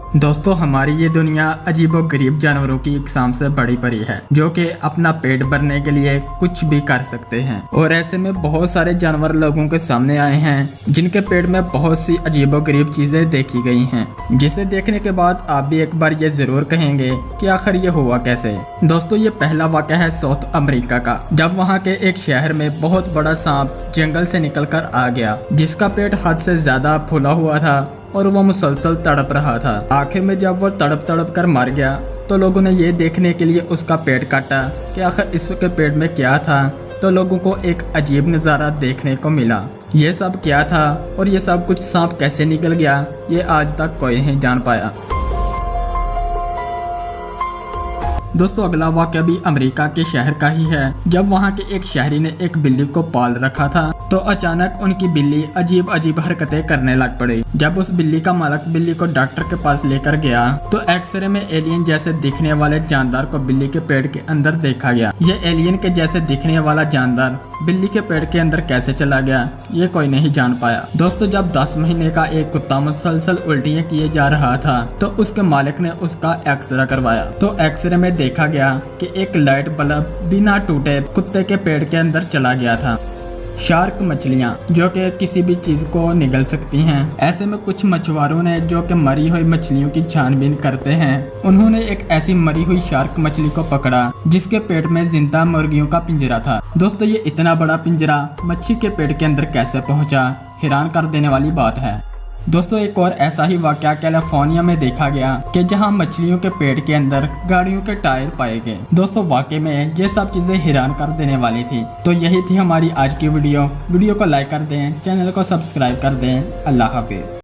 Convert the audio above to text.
दोस्तों, हमारी ये दुनिया अजीबोगरीब जानवरों की इकसाम से बड़ी पड़ी है, जो कि अपना पेट भरने के लिए कुछ भी कर सकते हैं। और ऐसे में बहुत सारे जानवर लोगों के सामने आए हैं जिनके पेट में बहुत सी अजीबोगरीब चीजें देखी गई हैं, जिसे देखने के बाद आप भी एक बार ये जरूर कहेंगे कि आखिर ये हुआ कैसे। दोस्तों, ये पहला वाक़या है साउथ अमेरिका का, जब वहाँ के एक शहर में बहुत बड़ा सांप जंगल से निकलकर आ गया, जिसका पेट हद से ज्यादा फूला हुआ था और वो मुसलसल तड़प रहा था। आखिर में जब वो तड़प तड़प कर मर गया तो लोगों ने ये देखने के लिए उसका पेट काटा कि आखिर इसके पेट में क्या था। तो लोगों को एक अजीब नज़ारा देखने को मिला। ये सब क्या था और ये सब कुछ सांप कैसे निकल गया, ये आज तक कोई नहीं जान पाया। दोस्तों, अगला वाक़या भी अमेरिका के शहर का ही है, जब वहाँ के एक शहरी ने एक बिल्ली को पाल रखा था तो अचानक उनकी बिल्ली अजीब अजीब हरकतें करने लग पड़ी। जब उस बिल्ली का मालिक बिल्ली को डॉक्टर के पास लेकर गया तो एक्सरे में एलियन जैसे दिखने वाले जानदार को बिल्ली के पेट के अंदर देखा गया। ये एलियन के जैसे दिखने वाला जानदार बिल्ली के पेट के अंदर कैसे चला गया, ये कोई नहीं जान पाया। दोस्तों, जब 10 महीने का एक कुत्ता मुसलसल उल्टियां किए जा रहा था तो उसके मालिक ने उसका एक्सरे करवाया तो एक्सरे में देखा गया कि एक लाइट बल्ब बिना टूटे कुत्ते के पेट के अंदर चला गया था। शार्क मछलियाँ जो कि किसी भी चीज को निगल सकती हैं। ऐसे में कुछ मछुआरों ने जो कि मरी हुई मछलियों की छानबीन करते हैं, उन्होंने एक ऐसी मरी हुई शार्क मछली को पकड़ा जिसके पेट में जिंदा मुर्गियों का पिंजरा था। दोस्तों, ये इतना बड़ा पिंजरा मच्छी के पेट के अंदर कैसे पहुंचा, हैरान कर देने वाली बात है। दोस्तों, एक और ऐसा ही वाक़या कैलिफोर्निया में देखा गया कि जहां मछलियों के पेट के अंदर गाड़ियों के टायर पाए गए। दोस्तों, वाकई में ये सब चीजें हैरान कर देने वाली थी। तो यही थी हमारी आज की वीडियो को लाइक कर दें, चैनल को सब्सक्राइब कर दें। अल्लाह हाफिज।